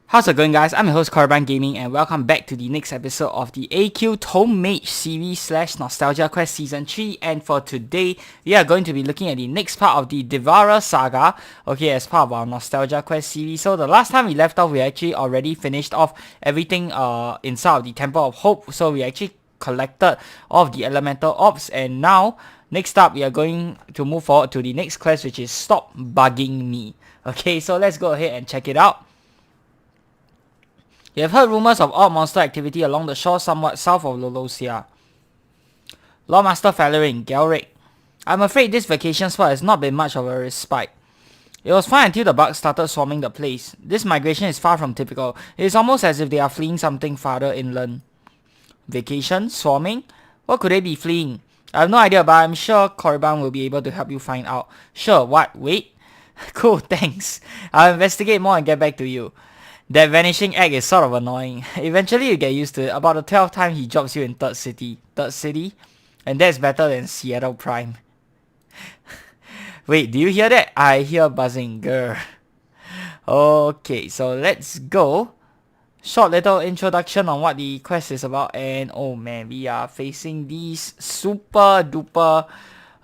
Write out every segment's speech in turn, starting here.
How's it going, guys? I'm your host Korban Gaming, and welcome back to the next episode of the AQ Tome Mage series / Nostalgia Quest Season 3. And for today, we are going to be looking at the next part of the Devourer Saga, okay, as part of our Nostalgia Quest series. So the last time we left off, we actually already finished off everything inside of the Temple of Hope. So we actually collected all of the elemental orbs, and now next up we are going to move forward to the next quest, which is Stop Bugging Me. Okay, so let's go ahead and check it out. You have heard rumors of odd monster activity along the shore somewhat south of Lolosia. Lawmaster Fallering, Gelric. I'm afraid this vacation spot has not been much of a respite. It was fine until the bugs started swarming the place. This migration is far from typical. It is almost as if they are fleeing something farther inland. Vacation? Swarming? What could they be fleeing? I have no idea, but I'm sure Korriban will be able to help you find out. Sure, what? Wait? Cool, thanks. I'll investigate more and get back to you. That vanishing egg is sort of annoying. Eventually you get used to it. About the 12th time he drops you in Third City. Third City? And that's better than Seattle Prime. Wait, do you hear that? I hear buzzing. Grr. Okay, so let's go. Short little introduction on what the quest is about. And oh man, we are facing these super duper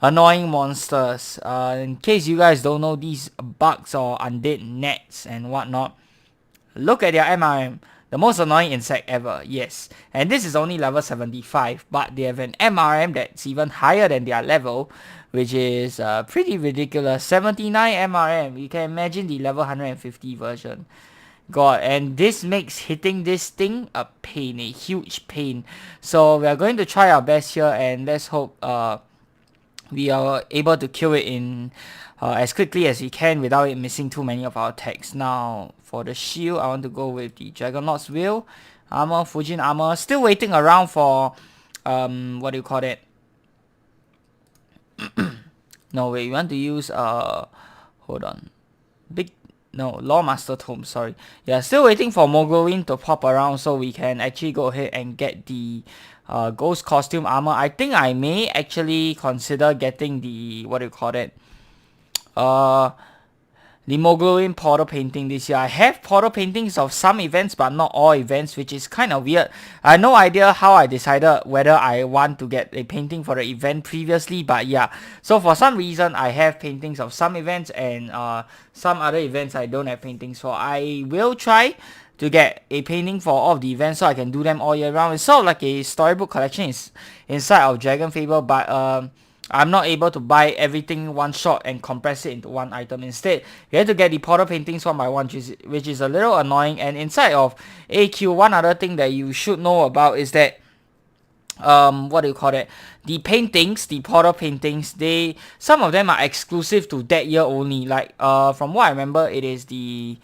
annoying monsters. In case you guys don't know, these bugs or undead gnats and whatnot. Look at their MRM, the most annoying insect ever, yes. And this is only level 75, but they have an MRM that's even higher than their level, which is pretty ridiculous. 79 MRM, you can imagine the level 150 version. God, and this makes hitting this thing a pain, a huge pain. So we are going to try our best here, and let's hope we are able to kill it in as quickly as we can without it missing too many of our attacks. Now, for the shield, I want to go with the Dragonlord's Will. Armor, Fujin Armor. Still waiting around for, what do you call it? No, wait, we want to use, hold on. Lawmaster Tome, sorry. Yeah, still waiting for Mogulin to pop around so we can actually go ahead and get the Ghost Costume Armor. I think I may actually consider getting the, what do you call it? The Mogulin Portal painting this year. I have portal paintings of some events but not all events, which is kind of weird. I have no idea how I decided whether I want to get a painting for the event previously, but yeah. So for some reason I have paintings of some events and some other events I don't have paintings for. I will try to get a painting for all of the events so I can do them all year round. It's sort of like a storybook collection inside of Dragon Fable, but I'm not able to buy everything one shot and compress it into one item. Instead, you have to get the portal paintings one by one, which is a little annoying. And inside of AQ, one other thing that you should know about is that what do you call it? The paintings, the portal paintings, some of them are exclusive to that year only. Like from what I remember, it is the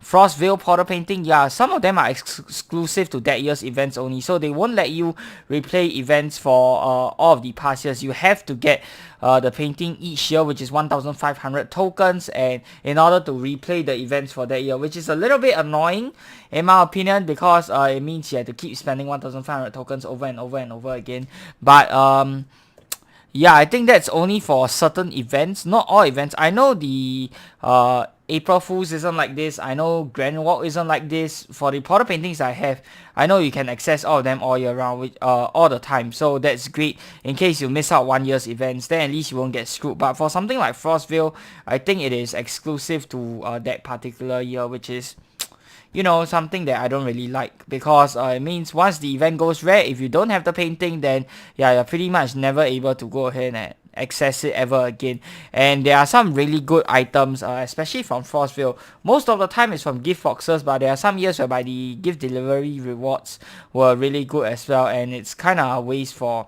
Frostvale portal painting. Yeah, some of them are exclusive to that year's events only, so they won't let you replay events for all of the past years. You have to get the painting each year, which is 1,500 tokens, and in order to replay the events for that year, which is a little bit annoying in my opinion, because it means you have to keep spending 1,500 tokens over and over and over again. But yeah, I think that's only for certain events, not all events. I know the April Fools isn't like this. I know Grand Walk isn't like this. For the portal paintings I have, I know you can access all of them all year round, all the time. So that's great. In case you miss out one year's events, then at least you won't get screwed. But for something like Frostvale, I think it is exclusive to that particular year, which is, you know, something that I don't really like, because it means once the event goes rare, if you don't have the painting, then yeah, you're pretty much never able to go ahead and access it ever again. And there are some really good items, especially from Frostvale. Most of the time it's from gift boxes, but there are some years whereby the gift delivery rewards were really good as well, and it's kind of a waste for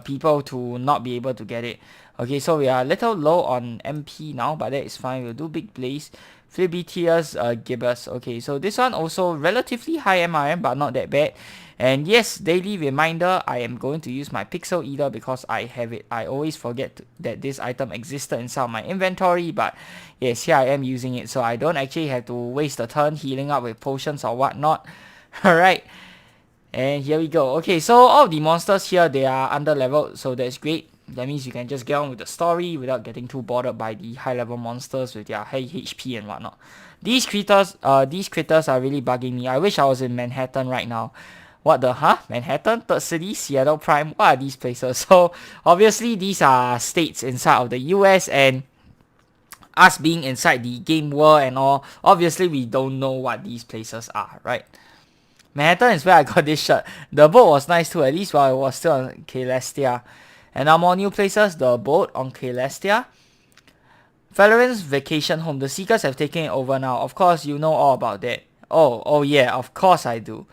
people to not be able to get it. Okay, so we are a little low on MP now, but that is fine. We'll do Big Blaze. Flibitius Gibbous. Okay, so this one also relatively high MRM, but not that bad. And yes, daily reminder, I am going to use my Pixel Eater because I have it. I always forget that this item existed inside my inventory, but yes, here I am using it, so I don't actually have to waste a turn healing up with potions or whatnot. Alright, and here we go. Okay, so all of the monsters here, they are under leveled, so that's great. That means you can just get on with the story without getting too bothered by the high level monsters with their high HP and whatnot. These critters are really bugging me. I wish I was in Manhattan right now. What the Manhattan, Third City, Seattle Prime. What are these places? So obviously these are states inside of the US, and us being inside the game world and all, obviously we don't know what these places are, right? Manhattan is where I got this shirt. The boat was nice too, at least while I was still on Celestia. And now more new places, the boat on Celestia. Valorant's vacation home. The Seekers have taken it over now. Of course, you know all about that. Oh yeah, of course I do.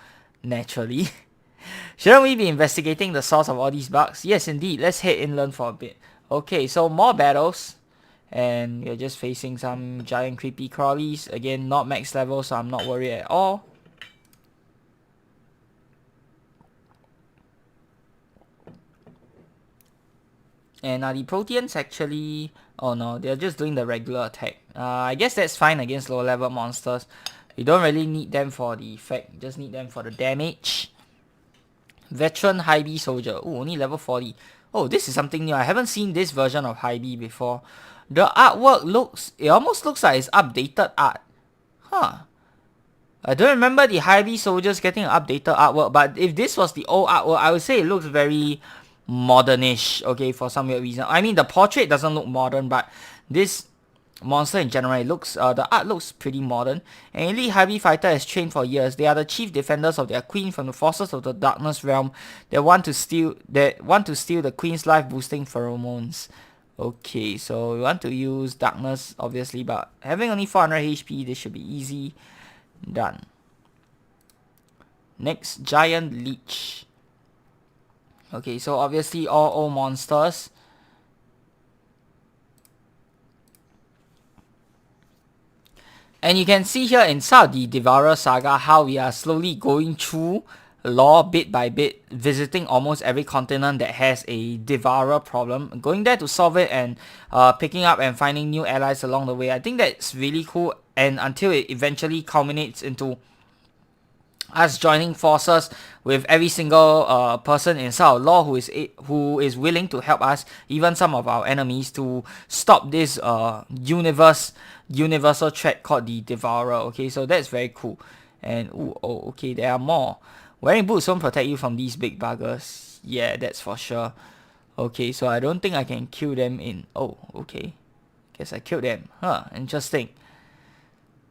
Naturally. Shouldn't we be investigating the source of all these bugs? Yes, indeed. Let's head inland for a bit. Okay, so more battles. And we're just facing some giant creepy crawlies. Again, not max level, so I'm not worried at all. And are the Proteans actually... Oh no, they're just doing the regular attack. I guess that's fine against lower level monsters. We don't really need them for the effect. Just need them for the damage. Veteran High B Soldier. Oh, only level 40. Oh, this is something new. I haven't seen this version of High B before. The artwork looks... It almost looks like it's updated art. Huh. I don't remember the High B Soldiers getting an updated artwork. But if this was the old artwork, I would say it looks very... modernish, okay, for some weird reason. I mean, the portrait doesn't look modern, but this monster in general, it looks, the art looks pretty modern. An elite High fighter has trained for years. They are the chief defenders of their queen from the forces of the darkness realm. They want to steal the queen's life boosting pheromones. Okay, so we want to use darkness, obviously, but having only 400 HP, this should be easy. Done. Next, Giant Leech. Okay, so obviously all old monsters. And you can see here inside the Devourer Saga how we are slowly going through lore bit by bit, visiting almost every continent that has a Devourer problem, going there to solve it, and picking up and finding new allies along the way. I think that's really cool, and until it eventually culminates into us joining forces with every single person inside our lore who is willing to help us, even some of our enemies, to stop this universal threat called the Devourer. Okay, so that's very cool. And okay, there are more. Wearing boots won't protect you from these big buggers. Yeah, that's for sure. Okay, so I don't think I can kill them in... Oh, okay. Guess I killed them. Huh, interesting.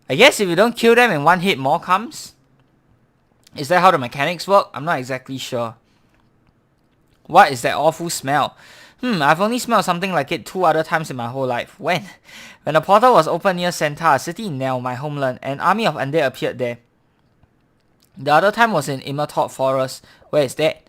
I guess if you don't kill them in one hit, more comes. Is that how the mechanics work? I'm not exactly sure. What is that awful smell? I've only smelled something like it 2 other times in my whole life. When? When the portal was opened near Centaur, a city in Nell, my homeland, an army of undead appeared there. The other time was in Immertop Forest. Where is that?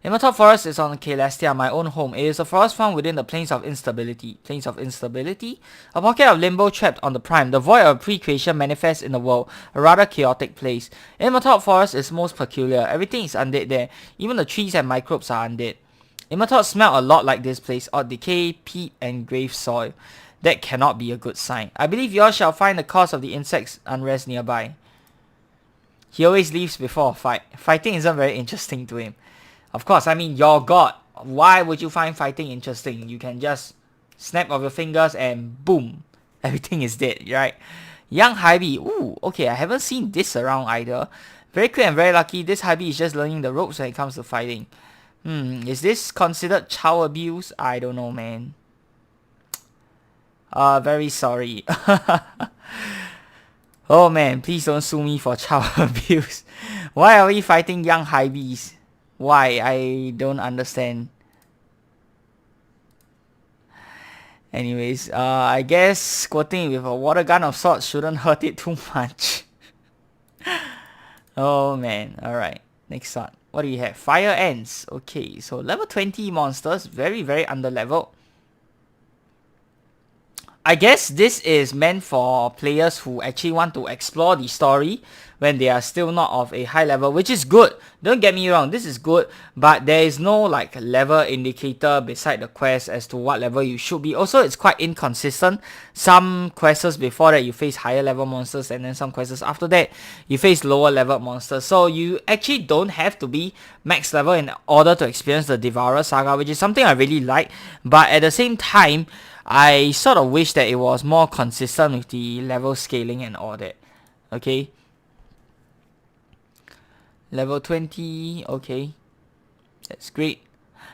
Immertop Forest is on Celestia, my own home. It is a forest found within the Plains of Instability. Plains of Instability? A pocket of limbo trapped on the Prime. The void of pre-creation manifests in the world. A rather chaotic place. Immertop Forest is most peculiar. Everything is undead there. Even the trees and microbes are undead. Immertop smell a lot like this place. Odd decay, peat, and grave soil. That cannot be a good sign. I believe you all shall find the cause of the insects' unrest nearby. He always leaves before a fight. Fighting isn't very interesting to him. Of course, I mean, your god. Why would you find fighting interesting? You can just snap of your fingers and boom. Everything is dead, right? Young Haibi. Ooh, okay, I haven't seen this around either. Very quick and very lucky. This Haibi is just learning the ropes when it comes to fighting. Is this considered child abuse? I don't know, man. Very sorry. Oh man, please don't sue me for child abuse. Why are we fighting young Haibis? Why? I don't understand. Anyways, I guess squirting with a water gun of sorts shouldn't hurt it too much. Oh man, alright. Next one. What do you have? Fire Ants. Okay, so level 20 monsters. Very, very under level. I guess this is meant for players who actually want to explore the story when they are still not of a high level, which is good. Don't get me wrong, this is good, but there is no like level indicator beside the quest as to what level you should be. Also, it's quite inconsistent. Some quests before that you face higher level monsters, and then some quests after that you face lower level monsters. So you actually don't have to be max level in order to experience the Devourer Saga, which is something I really like. But at the same time, I sort of wish that it was more consistent with the level scaling and all that. Okay. Level 20. Okay. That's great.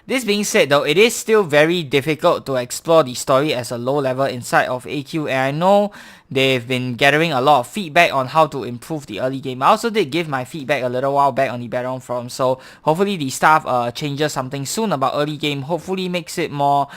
This being said though, it is still very difficult to explore the story as a low level inside of AQ, and I know they've been gathering a lot of feedback on how to improve the early game. I also did give my feedback a little while back on the Battleon forum, so hopefully the staff changes something soon about early game, hopefully makes it more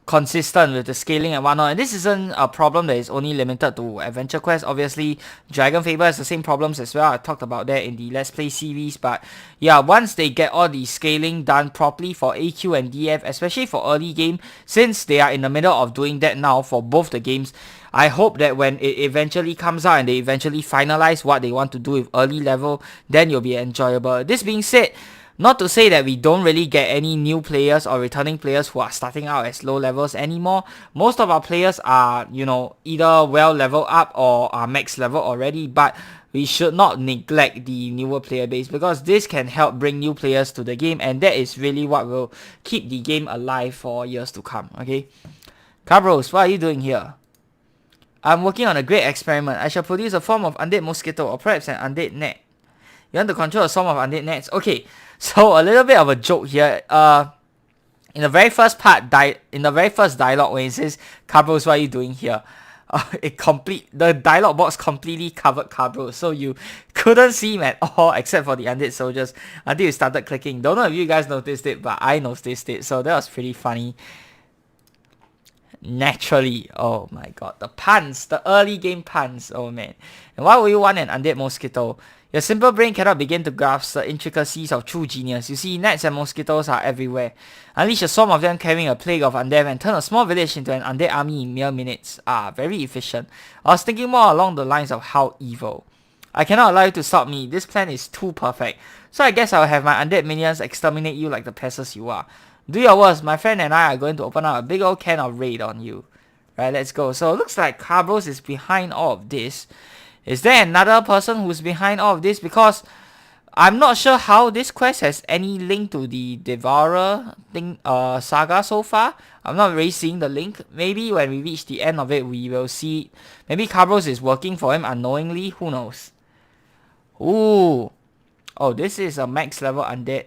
consistent with the scaling and whatnot. And this isn't a problem that is only limited to Adventure Quest. Obviously, Dragon Faber has the same problems as well. I talked about that in the Let's Play series. But yeah, once they get all the scaling done properly for AQ and DF, especially for early game, since they are in the middle of doing that now for both the games, I hope that when it eventually comes out and they eventually finalize what they want to do with early level, then it'll be enjoyable. This being said, not to say that we don't really get any new players or returning players who are starting out as low levels anymore. Most of our players are, you know, either well leveled up or are max level already, but we should not neglect the newer player base because this can help bring new players to the game, and that is really what will keep the game alive for years to come, okay? Cabros, what are you doing here? I'm working on a great experiment. I shall produce a form of undead mosquito or perhaps an undead net. You want to control a swarm of undead nets? Okay, so a little bit of a joke here. In the very first part, in the very first dialogue when it says, Cabros, what are you doing here? The dialogue box completely covered Cabros, so you couldn't see him at all except for the undead soldiers until you started clicking. Don't know if you guys noticed it, but I noticed it, so that was pretty funny. Naturally, oh my god, the puns, the early game puns, oh man. And why would you want an undead mosquito? Your simple brain cannot begin to grasp the intricacies of true genius. You see, gnats and mosquitoes are everywhere. Unleash a swarm of them carrying a plague of undead and turn a small village into an undead army in mere minutes. Very efficient. I was thinking more along the lines of how evil. I cannot allow you to stop me. This plan is too perfect. So I guess I'll have my undead minions exterminate you like the pests you are. Do your worst. My friend and I are going to open up a big old can of raid on you. Right, let's go. So it looks like Cabros is behind all of this. Is there another person who's behind all of this? Because I'm not sure how this quest has any link to the Devourer saga so far. I'm not really seeing the link. Maybe when we reach the end of it, we will see it. Maybe Cabros is working for him unknowingly. Who knows? Ooh. Oh, this is a max level undead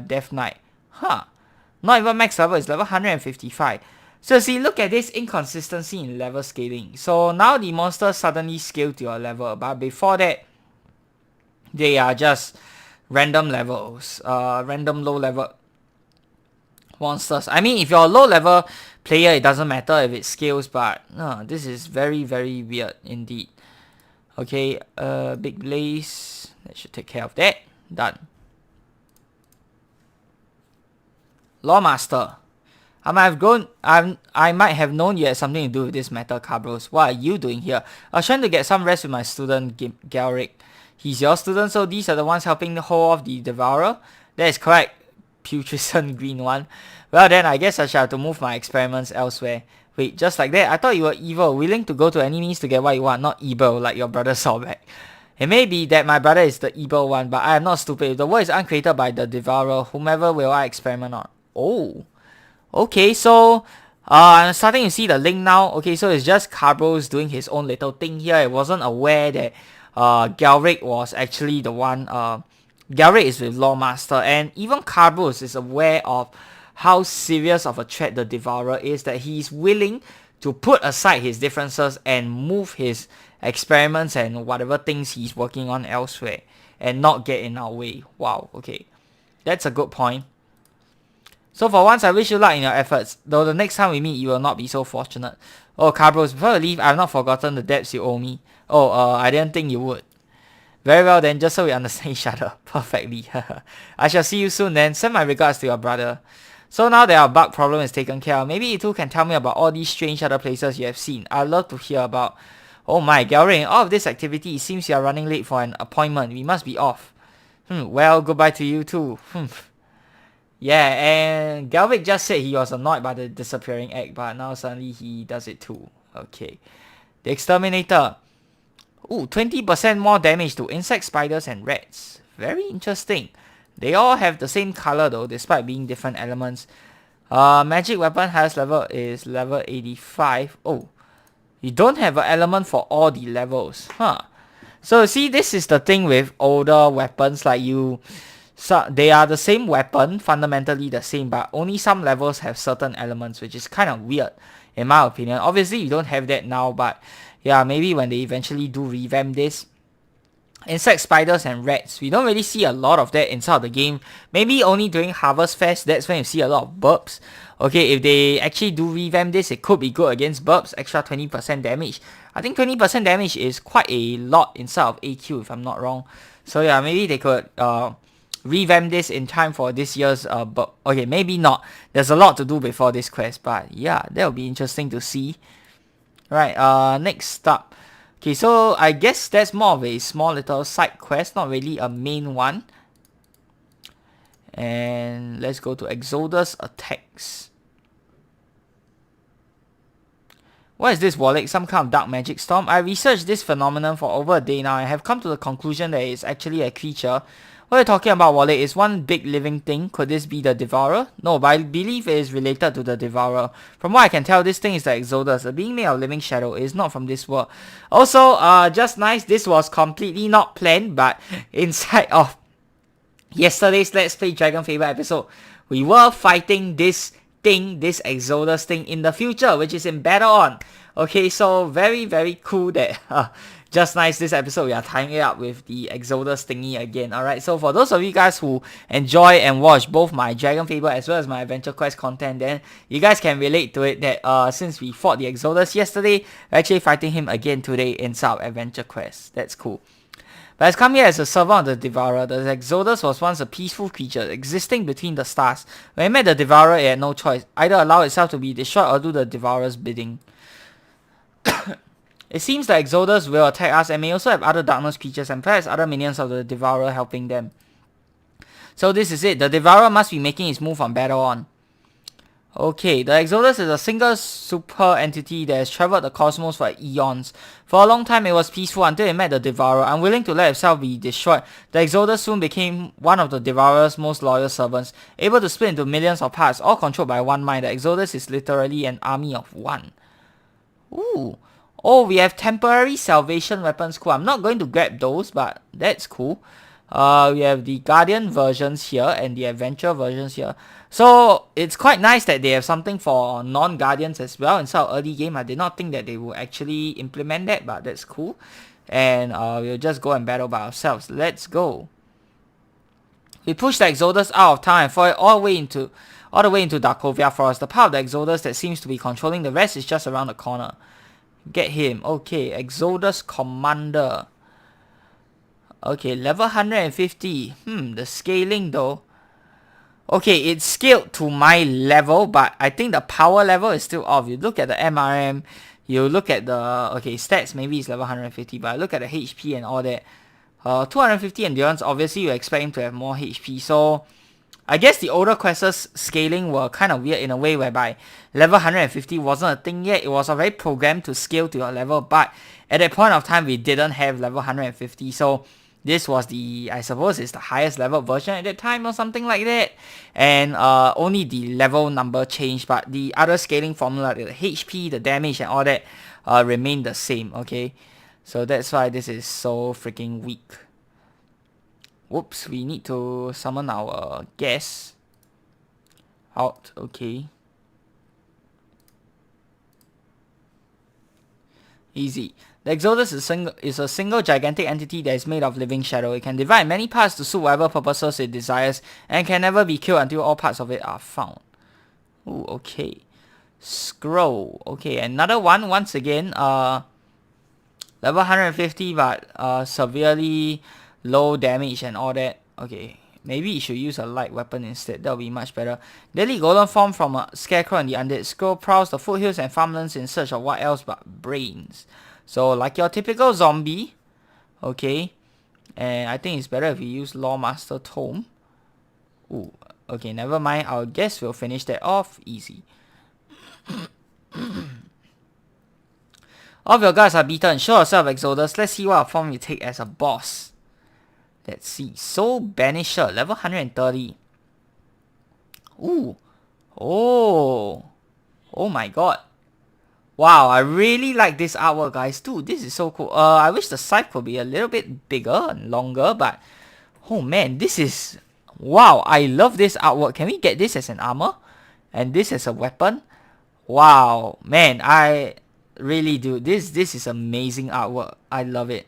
Death Knight. Huh. Not even max level, it's level 155. So see, look at this inconsistency in level scaling. So now the monsters suddenly scale to your level, but before that, they are just random levels, random low level monsters. I mean, if you're a low level player, it doesn't matter if it scales, but this is very, very weird indeed. Okay, big blaze, that should take care of that. Done. Lawmaster. I might have known you had something to do with this matter, Cabros. What are you doing here? I was trying to get some rest with my student, Galric. He's your student, so these are the ones helping to hold off the Devourer? That is correct, putrescent green one. Well then, I guess I shall have to move my experiments elsewhere. Wait, just like that? I thought you were evil, willing to go to any means to get what you want, not evil like your brother Sawback. It may be that my brother is the evil one, but I am not stupid. If the world is uncreated by the Devourer, whomever will I experiment on? Oh. Okay, so I'm starting to see the link now. Okay, so it's just Cabros doing his own little thing here. I wasn't aware that Galric was actually the one. Galric is with Lawmaster, and even Cabros is aware of how serious of a threat the Devourer is, that he's willing to put aside his differences and move his experiments and whatever things he's working on elsewhere and not get in our way. Wow, okay. That's a good point. So for once, I wish you luck in your efforts, though the next time we meet, you will not be so fortunate. Oh, Cabros, before you leave, I have not forgotten the debts you owe me. Oh, I didn't think you would. Very well then, just so we understand each other perfectly. I shall see you soon then. Send my regards to your brother. So now that our bug problem is taken care of, maybe you two can tell me about all these strange other places you have seen. I'd love to hear about. Oh my, Galring, all of this activity, it seems you are running late for an appointment. We must be off. Well, goodbye to you too. Yeah, and Galvic just said he was annoyed by the disappearing egg, but now suddenly he does it too. Okay. The Exterminator. Ooh, 20% more damage to insects, spiders, and rats. Very interesting. They all have the same color though, despite being different elements. Magic weapon highest level is level 85. Oh, you don't have an element for all the levels. Huh. So see, this is the thing with older weapons, like so they are the same weapon, fundamentally the same, but only some levels have certain elements, which is kind of weird, in my opinion. Obviously, you don't have that now, but yeah, maybe when they eventually do revamp this. Insect, spiders, and rats. We don't really see a lot of that inside the game. Maybe only during Harvest Fest, that's when you see a lot of burps. Okay, if they actually do revamp this, it could be good against burps. Extra 20% damage. I think 20% damage is quite a lot inside of AQ, if I'm not wrong. So yeah, maybe they could revamp this in time for this year's burp. Okay, maybe not. There's a lot to do before this quest, but yeah, that'll be interesting to see. Right, next up. Okay, so I guess that's more of a small little side quest, not really a main one. And let's go to Exodus attacks. What is this, Warlick? Some kind of dark magic storm? I researched this phenomenon for over a day now and have come to the conclusion that it's actually a creature. What you're talking about, Warlick, is one big living thing. Could this be the Devourer? No, but I believe it is related to the Devourer. From what I can tell, this thing is the Exodus, a being made of living shadow. It is not from this world. Also, just nice, this was completely not planned, but inside of yesterday's Let's Play Dragon Faber episode, we were fighting this thing, this Exodus thing in the future, which is in Battleon. Okay, so very, very cool that just nice this episode we are tying it up with the Exodus thingy again. Alright, so for those of you guys who enjoy and watch both my Dragon Faber as well as my Adventure Quest content, then you guys can relate to it that since we fought the Exodus yesterday, we're actually fighting him again today in South Adventure Quest. That's cool. But it's come here as a servant of the Devourer. The Exodus was once a peaceful creature existing between the stars. When it met the Devourer, it had no choice. Either allow itself to be destroyed or do the Devourer's bidding. It seems the Exodus will attack us and may also have other darkness creatures and perhaps other minions of the Devourer helping them. So this is it. The Devourer must be making his move on Battleon. Okay, the Exodus is a single super entity that has traveled the cosmos for eons. For a long time it was peaceful until it met the Devourer. Unwilling to let itself be destroyed, the Exodus soon became one of the Devourer's most loyal servants, able to split into millions of parts, all controlled by one mind. The Exodus is literally an army of one. Ooh. Oh, we have temporary salvation weapons. Cool. I'm not going to grab those, but that's cool. We have the Guardian versions here and the Adventure versions here. So it's quite nice that they have something for non-Guardians as well inside of early game. I did not think that they would actually implement that, but that's cool. And we'll just go and battle by ourselves. Let's go. We push the Exodus out of town and fought it all the way into Darkovia Forest. The part of the Exodus that seems to be controlling the rest is just around the corner. Get him. Okay, Exodus Commander. Okay, level 150. The scaling though. Okay, it's scaled to my level, but I think the power level is still off. You look at the MRM, you look at the, okay, stats, maybe it's level 150, but I look at the HP and all that. 250 endurance, obviously you expect him to have more HP, so I guess the older quests scaling were kind of weird in a way whereby level 150 wasn't a thing yet. It was already programmed to scale to your level, but at that point of time we didn't have level 150, so this was the, I suppose it's the highest level version at that time or something like that. And only the level number changed, but the other scaling formula, the HP, the damage and all that remained the same, okay? So that's why this is so freaking weak. Whoops, we need to summon our guest out, okay. Easy. The Exodus is a single gigantic entity that is made of living shadow. It can divide many parts to suit whatever purposes it desires and can never be killed until all parts of it are found. Ooh, okay. Scroll. Okay, another one, once again, level 150 but severely low damage and all that. Okay, maybe you should use a light weapon instead. That'll be much better. Deadly golem form from a scarecrow and the undead. Scroll prowls the foothills and farmlands in search of what else but brains. So like your typical zombie. Okay. And I think it's better if we use Lawmaster Tome. Ooh, okay, never mind. I guess we'll finish that off easy. All of your guards are beaten. Show yourself, Exodus. Let's see what form you take as a boss. Let's see. Soul Banisher, level 130. Ooh. Oh. Oh my god. Wow, I really like this artwork, guys. Dude, this is so cool. I wish the scythe could be a little bit bigger and longer, but oh man, this is... Wow, I love this artwork. Can we get this as an armor? And this as a weapon? Wow, man, I really do. This is amazing artwork. I love it.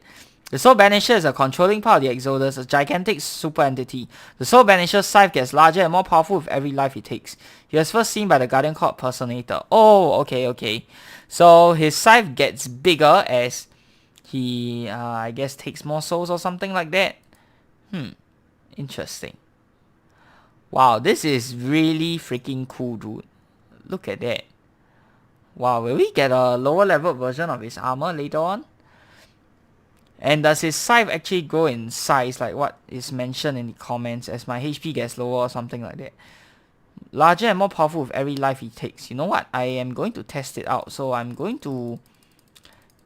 The Soul Banisher is a controlling part of the Exodus, a gigantic super entity. The Soul Banisher's scythe gets larger and more powerful with every life he takes. He was first seen by the Guardian Court Personator. Oh, okay. So his scythe gets bigger as he, I guess, takes more souls or something like that. Interesting. Wow, this is really freaking cool, dude. Look at that. Wow, will we get a lower level version of his armor later on? And does his scythe actually grow in size like what is mentioned in the comments as my HP gets lower or something like that? Larger and more powerful with every life he takes. You know what? I am going to test it out. So I'm going to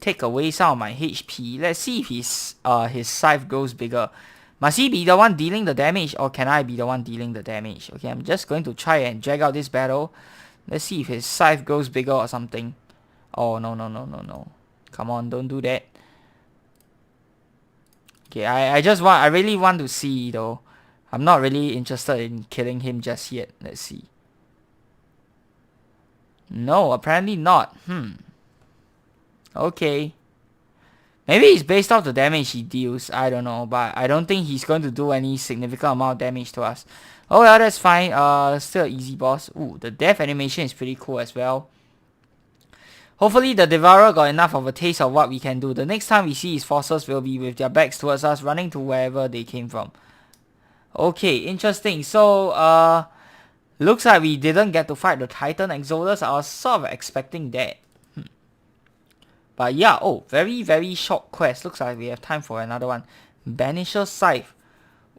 take away some of my HP. Let's see if his scythe grows bigger. Must he be the one dealing the damage or can I be the one dealing the damage? Okay, I'm just going to try and drag out this battle. Let's see if his scythe grows bigger or something. Oh, no. Come on, don't do that. Okay, I really want to see though. I'm not really interested in killing him just yet. Let's see. No, apparently not. Okay. Maybe it's based off the damage he deals. I don't know, but I don't think he's going to do any significant amount of damage to us. Oh well, that's fine. Still an easy boss. Ooh, the death animation is pretty cool as well. Hopefully the Devourer got enough of a taste of what we can do. The next time we see his forces will be with their backs towards us, running to wherever they came from. Okay, interesting. So, looks like we didn't get to fight the Titan Exodus. I was sort of expecting that. But yeah, oh, very short quest. Looks like we have time for another one. Banisher Scythe.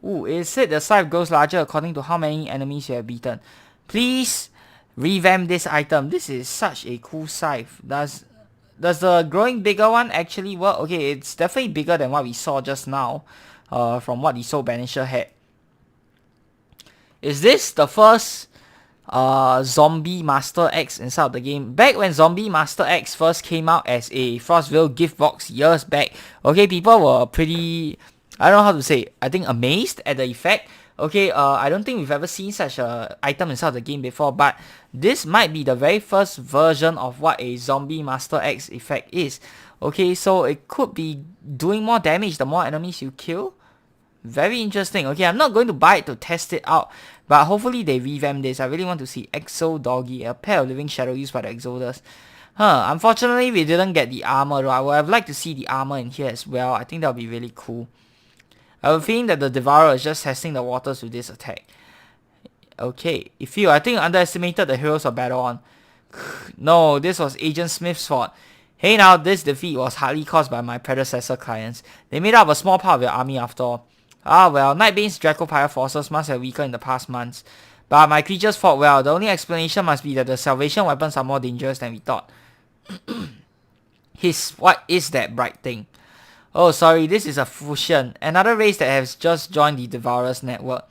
Ooh, it said the scythe grows larger according to how many enemies you have beaten. Please revamp this item. This is such a cool scythe. Does the growing bigger one actually work? Okay, it's definitely bigger than what we saw just now. From what the Soul Banisher had. Is this the first Zombie Master X inside of the game? Back when Zombie Master X first came out as a Frostville gift box years back, okay, people were pretty, I don't know how to say, I think amazed at the effect. Okay, I don't think we've ever seen such a item inside the game before, but this might be the very first version of what a Zombie Master X effect is. Okay, so it could be doing more damage the more enemies you kill. Very interesting. Okay, I'm not going to buy it to test it out, but hopefully they revamp this. I really want to see Exo Doggy, a pair of living shadow used by the Exodus. Unfortunately we didn't get the armor though. I would have liked to see the armor in here as well. I think that would be really cool. I have a feeling that the Devourer is just testing the waters with this attack. Okay, I think you underestimated the heroes of Battleon. No, this was Agent Smith's fault. Hey now, this defeat was hardly caused by my predecessor clients. They made up a small part of your army after all. Ah well, Nightbane's Dracopire forces must have weakened in the past months. But my creatures fought well. The only explanation must be that the salvation weapons are more dangerous than we thought. What is that bright thing? Oh, sorry, this is a Fusion, another race that has just joined the Devourer's network.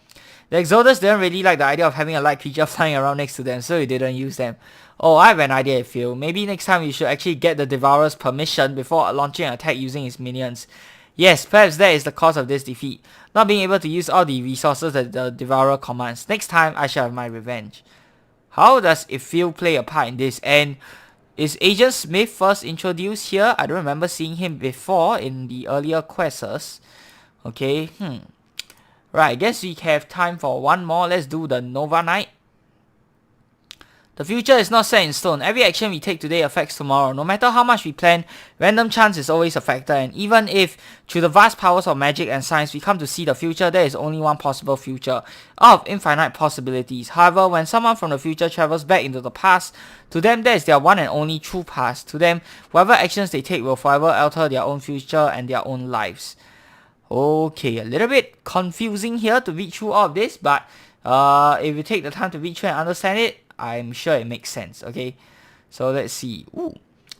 The Exodus didn't really like the idea of having a light creature flying around next to them, so he didn't use them. Oh, I have an idea, Phil. Maybe next time we should actually get the Devourer's permission before launching an attack using his minions. Yes, perhaps that is the cause of this defeat. Not being able to use all the resources that the Devourer commands. Next time, I shall have my revenge. How does Phil play a part in this? And is Agent Smith first introduced here? I don't remember seeing him before in the earlier quests. Okay, Right, I guess we have time for one more. Let's do the Nova Knight. The future is not set in stone. Every action we take today affects tomorrow. No matter how much we plan, random chance is always a factor. And even if, through the vast powers of magic and science, we come to see the future, there is only one possible future, out of infinite possibilities. However, when someone from the future travels back into the past, to them that is their one and only true past. To them, whatever actions they take will forever alter their own future and their own lives. Okay, a little bit confusing here to read through all of this, but if you take the time to read through and understand it, I'm sure it makes sense. Okay, so let's see. Ooh,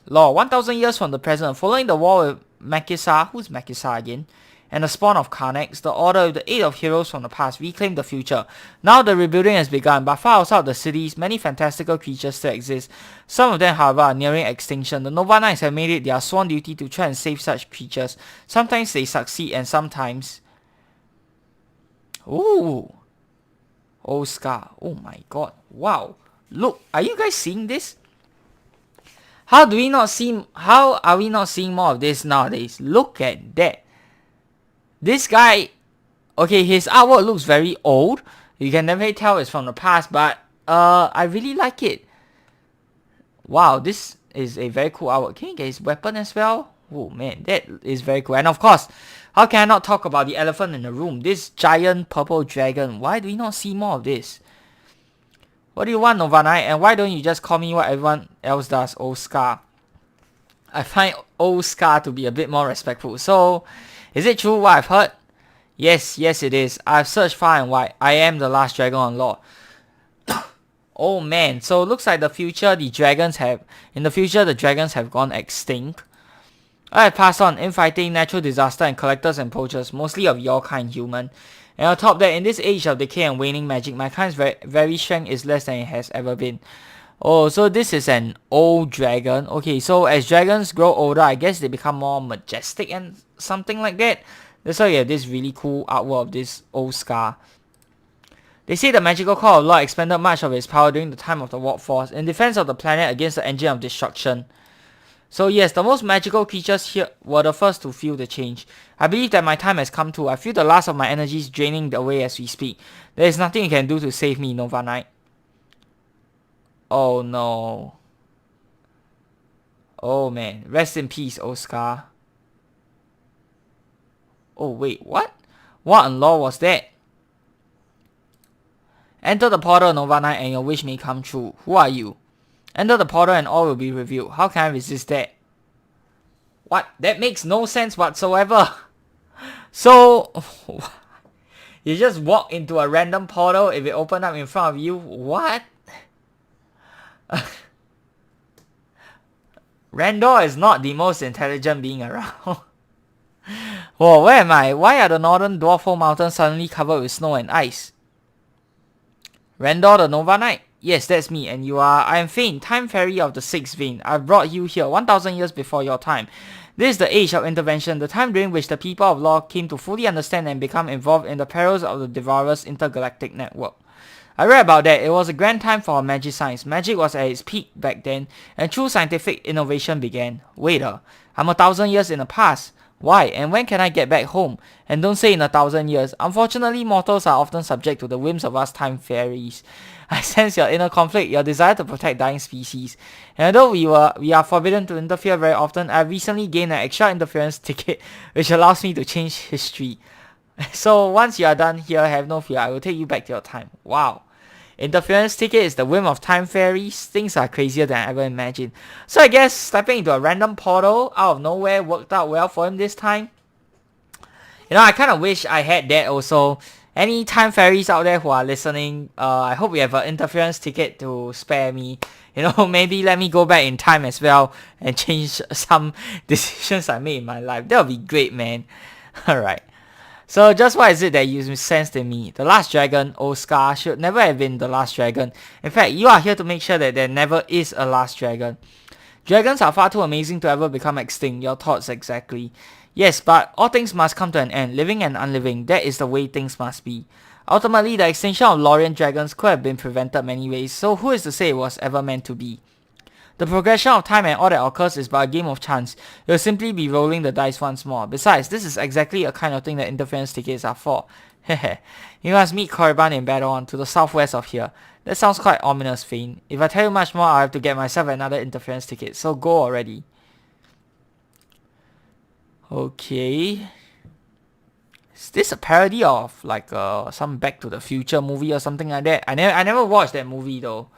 law 1,000 years from the present, following the war with Makisa, who's Makisa again, and the spawn of Karnax, the order with the aid of heroes from the past reclaimed the future. Now the rebuilding has begun, but far outside the cities, many fantastical creatures still exist. Some of them, however, are nearing extinction. The Nova Knights have made it their sworn duty to try and save such creatures. Sometimes they succeed, and sometimes... Ooh! Oscar. Oh my god. Wow. Look, are you guys seeing this? How are we not seeing more of this nowadays? Look at that. This guy, okay, his artwork looks very old. You can definitely tell it's from the past, but I really like it. Wow, this is a very cool artwork. Can you get his weapon as well? Oh man, that is very cool. And of course, how can I not talk about the elephant in the room? This giant purple dragon. Why do we not see more of this? What do you want, Nova Knight? And why don't you just call me what everyone else does, Oscar? I find Oscar to be a bit more respectful. So, is it true what I've heard? Yes, it is. I've searched far and wide. I am the last dragon on Lord. Oh man, so it looks like in the future the dragons have gone extinct. I have passed on infighting, natural disaster, and collectors and poachers, mostly of your kind, human. And on top of that, in this age of decay and waning magic, my kind's very strength is less than it has ever been. Oh, so this is an old dragon. Okay, so as dragons grow older, I guess they become more majestic and something like that. That's why you have this really cool artwork of this old scar. They say the magical core of Lord expended much of its power during the time of the Warp Force in defense of the planet against the engine of destruction. So yes, the most magical creatures here were the first to feel the change. I believe that my time has come too. I feel the last of my energies draining away as we speak. There is nothing you can do to save me, Nova Knight. Oh no. Oh man. Rest in peace, Oscar. Oh wait, what? What in law was that? Enter the portal, Nova Knight, and your wish may come true. Who are you? Enter the portal and all will be revealed. How can I resist that? What? That makes no sense whatsoever. So, you just walk into a random portal if it opened up in front of you? What? Randor is not the most intelligent being around. Whoa, where am I? Why are the northern Dwarfo Mountains suddenly covered with snow and ice? Randor the Nova Knight? Yes, that's me, and you are... I am Fane, Time Fairy of the 6th Vein. I've brought you here 1,000 years before your time. This is the age of intervention, the time during which the people of Law came to fully understand and become involved in the perils of the Devourer's intergalactic network. I read about that. It was a grand time for magic science. Magic was at its peak back then, and true scientific innovation began. Wait I'm 1,000 years in the past. Why? And when can I get back home? And don't say in 1,000 years. Unfortunately, mortals are often subject to the whims of us time fairies. I sense your inner conflict, your desire to protect dying species. And although we are forbidden to interfere very often, I have recently gained an extra interference ticket which allows me to change history. So once you are done here, have no fear, I will take you back to your time. Wow. Interference ticket is the whim of time fairies. Things are crazier than I ever imagined. So I guess stepping into a random portal out of nowhere worked out well for him this time. You know, I kind of wish I had that also. Any time fairies out there who are listening, I hope you have an interference ticket to spare me. You know, maybe let me go back in time as well and change some decisions I made in my life. That would be great, man. Alright. So just what is it that you sensed in me? The last dragon, Oscar, should never have been the last dragon. In fact, you are here to make sure that there never is a last dragon. Dragons are far too amazing to ever become extinct. Your thoughts exactly. Yes, but all things must come to an end, living and unliving. That is the way things must be. Ultimately, the extinction of Lorien dragons could have been prevented many ways, so who is to say it was ever meant to be? The progression of time and all that occurs is but a game of chance. You'll simply be rolling the dice once more. Besides, this is exactly a kind of thing that interference tickets are for. Hehe. You must meet Korriban in Battleon to the southwest of here. That sounds quite ominous, Fane. If I tell you much more, I'll have to get myself another interference ticket, so go already. Okay. Is this a parody of like some Back to the Future movie or something like that? I never watched that movie though.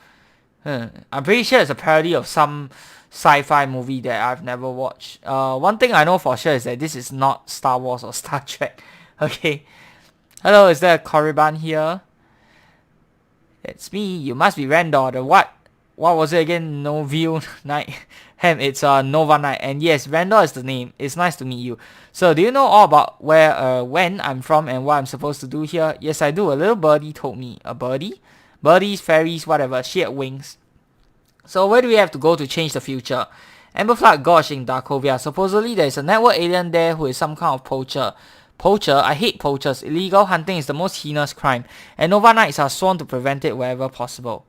I'm pretty sure it's a parody of some sci-fi movie that I've never watched. One thing I know for sure is that this is not Star Wars or Star Trek. Okay. Hello, is there a Korriban here? It's me. You must be Randor. The what? What was it again? Noville Knight. It's Nova Knight. And yes, Randor is the name. It's nice to meet you. So, do you know all about when I'm from and what I'm supposed to do here? Yes, I do. A little birdie told me. A birdie? Birdies, fairies, whatever. She had wings. So, where do we have to go to change the future? Amberflood Gorge in Darkovia. Supposedly, there is a network alien there who is some kind of poacher. Poacher? I hate poachers. Illegal hunting is the most heinous crime. And Nova Knights are sworn to prevent it wherever possible.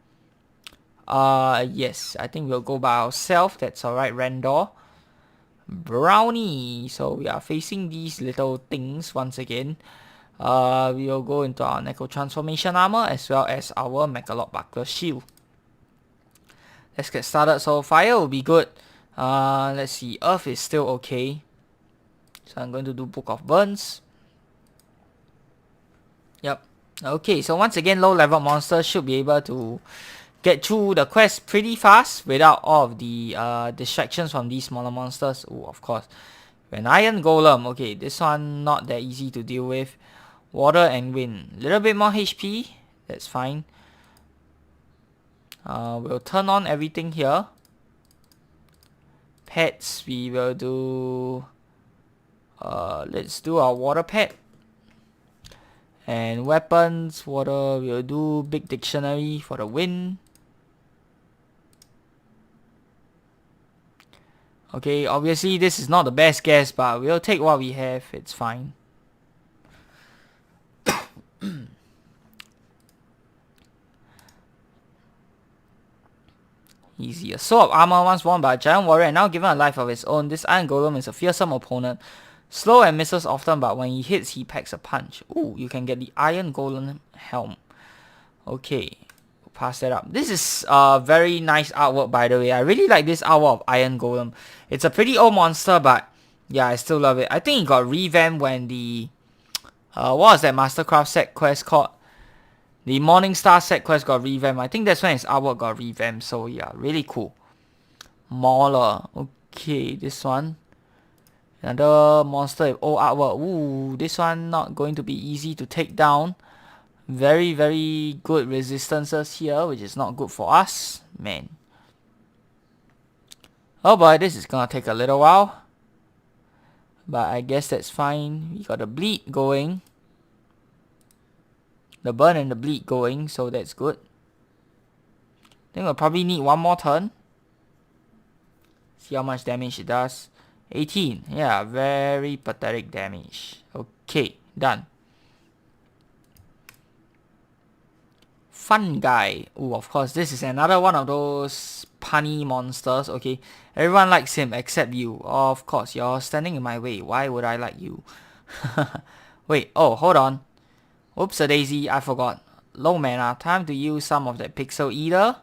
Yes, I think we'll go by ourselves. That's alright, Randor. Brownie. So we are facing these little things once again. We'll go into our Necro Transformation Armor as well as our Mechalot Buckler Shield. Let's get started. So fire will be good. Let's see. Earth is still okay. So I'm going to do Book of Burns. Yep. Okay, so once again, low level monsters should be able to get through the quest pretty fast without all of the distractions from these smaller monsters. Oh, of course. An Iron Golem. Okay, this one not that easy to deal with. Water and wind. Little bit more HP. That's fine. We'll turn on everything here. Pets, we will do... let's do our water pet. And weapons, water, we'll do big dictionary for the wind. Okay, obviously this is not the best guess, but we'll take what we have, it's fine. Easy. A sword of armor once worn by a giant warrior and now given a life of its own. This Iron Golem is a fearsome opponent. Slow and misses often, but when he hits, he packs a punch. Ooh, you can get the Iron Golem helm. Okay, we'll pass that up. This is very nice artwork, by the way. I really like this artwork of Iron Golem. It's a pretty old monster, but yeah, I still love it. I think it got revamped when the... what was that Mastercraft set quest called? The Morningstar set quest got revamped. I think that's when its artwork got revamped. So yeah, really cool. Mauler. Okay, this one. Another monster with old artwork. Ooh, this one not going to be easy to take down. Very, very good resistances here, which is not good for us. Man. Oh boy, this is gonna take a little while. But I guess that's fine. We got the bleed going. The burn and the bleed going, so that's good. I think we'll probably need one more turn. See how much damage it does. 18. Yeah, very pathetic damage. Okay, done. Fun guy. Ooh, of course, this is another one of those punny monsters. Okay, everyone likes him except you. Of course, you're standing in my way. Why would I like you? Wait, oh, hold on. Oops, a daisy, I forgot. Low mana, time to use some of that Pixel Eater.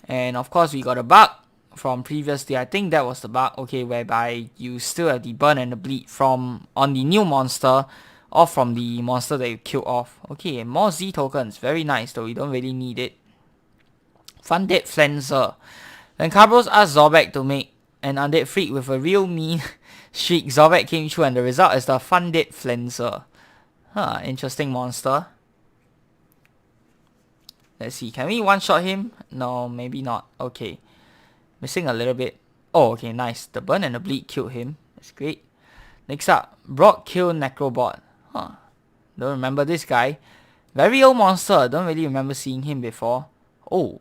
And of course, we got a bug from previously. I think that was the bug, okay, whereby you still have the burn and the bleed from on the new monster or from the monster that you killed off. Okay, and more Z tokens. Very nice, though. You don't really need it. Funded Flenser. When Cabros asked Zorbek to make an undead freak with a real mean shriek, Zorbek came through and the result is the Funded Flenser. Huh, interesting monster. Let's see, can we one-shot him? No, maybe not. Okay. Missing a little bit. Oh, okay, nice. The burn and the bleed killed him. That's great. Next up, Brock killed Necrobot. Huh. Don't remember this guy. Very old monster. Don't really remember seeing him before. Oh,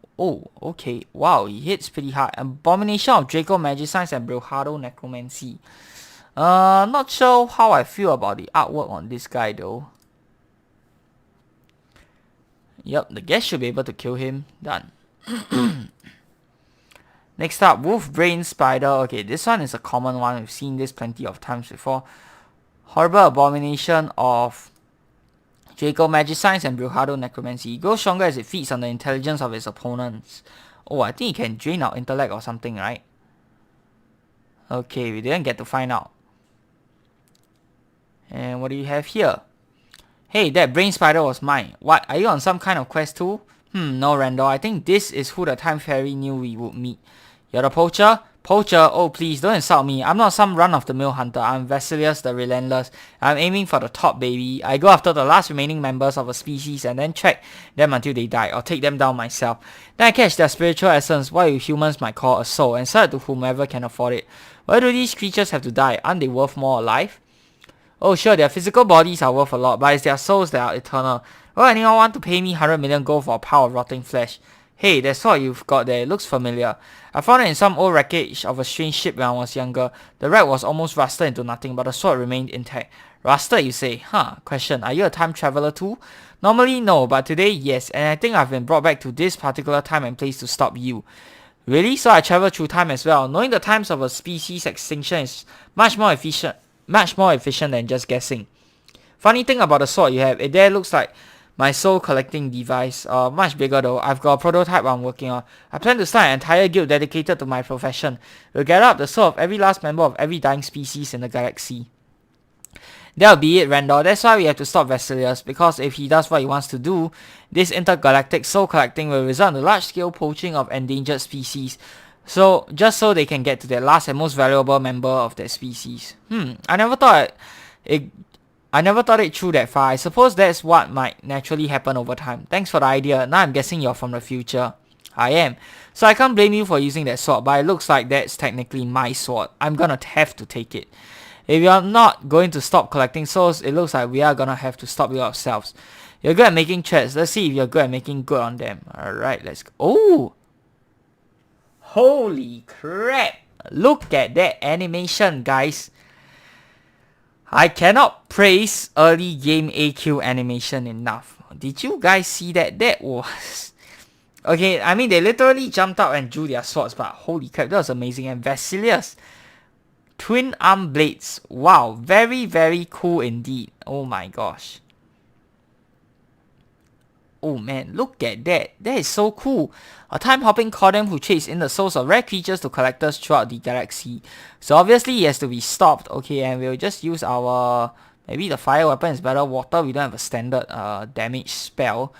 okay. Wow, he hits pretty hard. Abomination of Draco Magicians and Brilhado Necromancy. Not sure how I feel about the artwork on this guy though. Yep, the guest should be able to kill him. Done. Next up, Wolf Brain Spider. Okay, this one is a common one. We've seen this plenty of times before. Horrible Abomination of Draco Magicians and Bruhado Necromancy. It grows stronger as it feeds on the intelligence of its opponents. Oh, I think it can drain our intellect or something, right? Okay, we didn't get to find out. And what do you have here? Hey, that brain spider was mine. What, are you on some kind of quest too? No, Randall, I think this is who the Time Fairy knew we would meet. You're the poacher? Poacher? Oh, please, don't insult me. I'm not some run-of-the-mill hunter. I'm Vasilius the Relentless. I'm aiming for the top, baby. I go after the last remaining members of a species and then track them until they die, or take them down myself. Then I catch their spiritual essence, what you humans might call a soul, and sell it to whomever can afford it. Why do these creatures have to die? Aren't they worth more alive? Oh sure, their physical bodies are worth a lot, but it's their souls that are eternal. Will anyone want to pay me 100 million gold for a pile of rotting flesh? Hey, that sword you've got there, it looks familiar. I found it in some old wreckage of a strange ship when I was younger. The wreck was almost rusted into nothing, but the sword remained intact. Rusted, you say? Huh, question, are you a time traveler too? Normally no, but today yes, and I think I've been brought back to this particular time and place to stop you. Really? So I travel through time as well. Knowing the times of a species extinction is much more efficient than just guessing. Funny thing about the sword you have, it there looks like my soul collecting device. Much bigger though. I've got a prototype I'm working on. I plan to start an entire guild dedicated to my profession. We'll gather up the soul of every last member of every dying species in the galaxy. That'll be it, Randall. That's why we have to stop Vasilius, because if he does what he wants to do, this intergalactic soul collecting will result in the large-scale poaching of endangered species. So, just so they can get to their last and most valuable member of their species. I never thought it through that far. I suppose that's what might naturally happen over time. Thanks for the idea. Now I'm guessing you're from the future. I am. So I can't blame you for using that sword, but it looks like that's technically my sword. I'm gonna have to take it. If you're not going to stop collecting souls, it looks like we are gonna have to stop you ourselves. You're good at making threats. Let's see if you're good at making good on them. Alright, let's go. Oh! Holy crap! Look at that animation, guys. I cannot praise early game AQ animation enough. Did you guys see that? That was... Okay, I mean, they literally jumped out and drew their swords, but holy crap, that was amazing. And Vasilius, twin arm blades. Wow, very, very cool indeed. Oh my gosh. Oh man, look at that. That is so cool. A time-hopping Cordem who trades in the souls of rare creatures to collectors throughout the galaxy. So obviously he has to be stopped. Okay, and we'll just use our... Maybe the fire weapon is better. Water, we don't have a standard damage spell.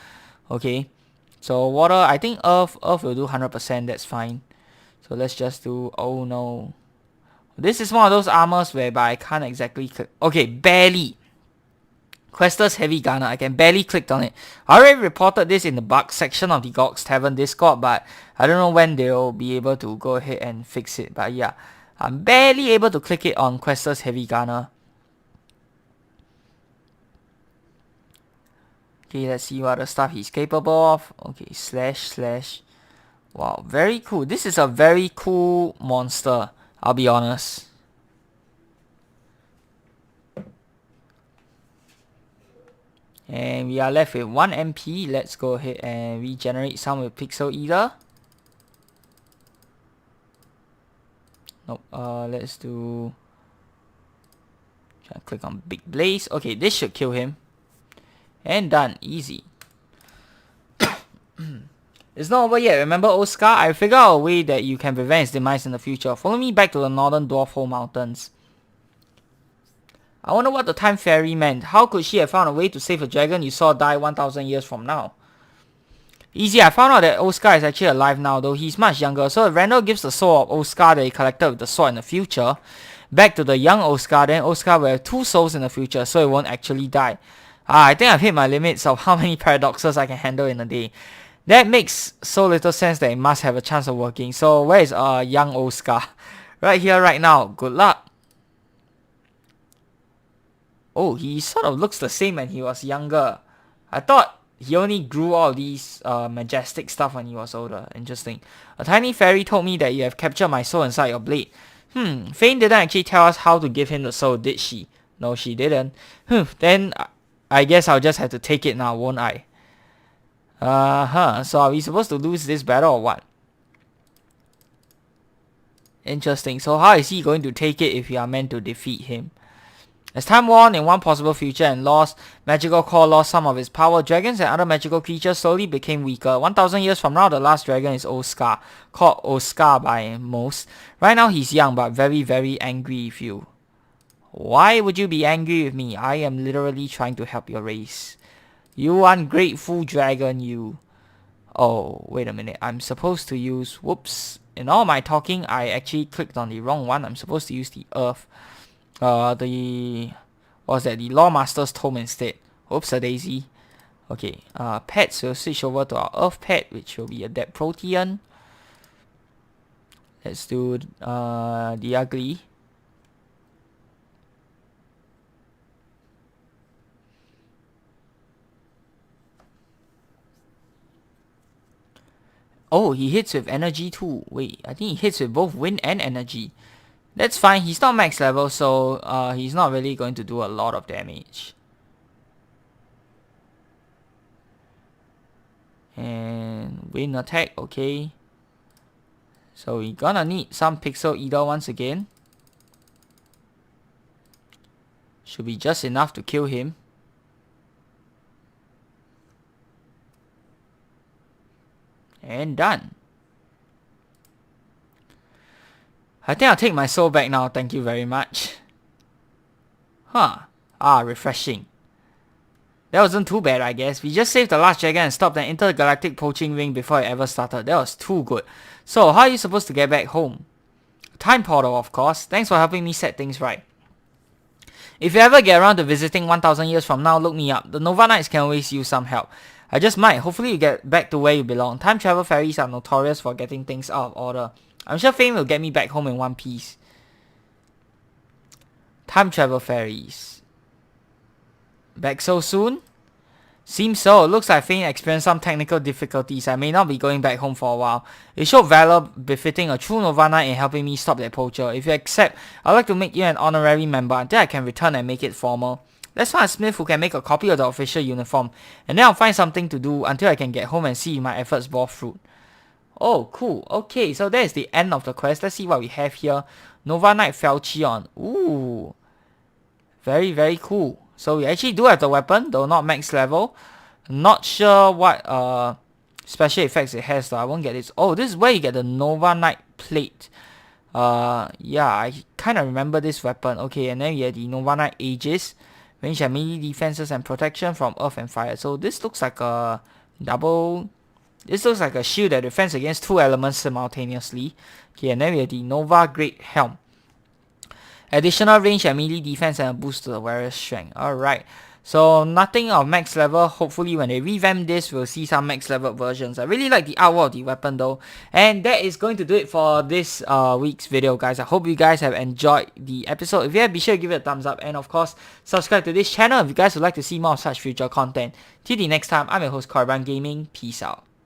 Okay. So water, I think earth will do 100%. That's fine. So let's just do... Oh no. This is one of those armors whereby I can't exactly click. Okay, barely. Quester's Heavy Gunner. I can barely click on it. I already reported this in the bug section of the Gox Tavern Discord, but I don't know when they'll be able to go ahead and fix it. But yeah, I'm barely able to click it on Quester's Heavy Gunner. Okay, let's see what other stuff he's capable of. Okay, slash. Wow, very cool. This is a very cool monster, I'll be honest. And we are left with 1 MP. Let's go ahead and regenerate some with Pixel Eater. Nope. Let's do... Try to click on Big Blaze. Okay, this should kill him. And done. Easy. It's not over yet. Remember Oscar? I figured out a way that you can prevent his demise in the future. Follow me back to the Northern Dwarf Hole Mountains. I wonder what the Time Fairy meant. How could she have found a way to save a dragon you saw die 1,000 years from now? Easy, I found out that Oscar is actually alive now, though he's much younger. So if Randall gives the soul of Oscar that he collected with the sword in the future back to the young Oscar, then Oscar will have 2 souls in the future, so it won't actually die. I think I've hit my limits of how many paradoxes I can handle in a day. That makes so little sense that it must have a chance of working. So where is young Oscar? Right here, right now. Good luck. Oh, he sort of looks the same when he was younger. I thought he only grew all these majestic stuff when he was older. Interesting. A tiny fairy told me that you have captured my soul inside your blade. Fane didn't actually tell us how to give him the soul, did she? No, she didn't. Then I guess I'll just have to take it now, won't I? So are we supposed to lose this battle or what? Interesting. So how is he going to take it if we are meant to defeat him? As time wore on in one possible future and lost, magical core lost some of its power, dragons and other magical creatures slowly became weaker. 1000 years from now, the last dragon is Oscar, called Oscar by most. Right now he's young but very, very angry with you. Why would you be angry with me? I am literally trying to help your race. You ungrateful dragon, you. Oh, wait a minute. I'm supposed to use... Whoops. In all my talking, I actually clicked on the wrong one. I'm supposed to use the Earth. The Lawmaster's Tome instead. Oops a daisy. Okay, pets, we'll switch over to our Earth pet, which will be a dead Protean. Let's do the ugly. Oh, he hits with energy too. Wait, I think he hits with both wind and energy. That's fine, he's not max level, so he's not really going to do a lot of damage. And wind attack, okay. So we're gonna need some Pixel Eater once again. Should be just enough to kill him. And done. I think I'll take my soul back now, thank you very much. Huh. Refreshing. That wasn't too bad, I guess. We just saved the last dragon and stopped an intergalactic poaching ring before it ever started. That was too good. So, how are you supposed to get back home? Time portal, of course. Thanks for helping me set things right. If you ever get around to visiting 1000 years from now, look me up. The Nova Knights can always use some help. I just might. Hopefully you get back to where you belong. Time travel ferries are notorious for getting things out of order. I'm sure Fame will get me back home in one piece. Time travel ferries. Back so soon? Seems so. It looks like Fane experienced some technical difficulties. I may not be going back home for a while. It showed valor befitting a true Nova Knight in helping me stop that poacher. If you accept, I'd like to make you an honorary member until I can return and make it formal. Let's find a smith who can make a copy of the official uniform. And then I'll find something to do until I can get home and see if my efforts bore fruit. Oh, cool. Okay, so that is the end of the quest. Let's see what we have here. Nova Knight Falchion. Ooh. Very, very cool. So we actually do have the weapon, though not max level. Not sure what special effects it has, though. I won't get this. Oh, this is where you get the Nova Knight plate. Yeah, I kind of remember this weapon. Okay, and then we have the Nova Knight Aegis. Range and melee defenses and protection from earth and fire. So this looks like a double... This looks like a shield that defends against two elements simultaneously. Okay, and then we have the Nova Great Helm. Additional range and melee defense and a boost to the wearer's strength. Alright. So nothing of max level. Hopefully when they revamp this, we'll see some max level versions. I really like the artwork of the weapon though. And that is going to do it for this week's video, guys. I hope you guys have enjoyed the episode. If you have, be sure to give it a thumbs up. And of course, subscribe to this channel if you guys would like to see more of such future content. Till the next time, I'm your host, Korban Gaming. Peace out.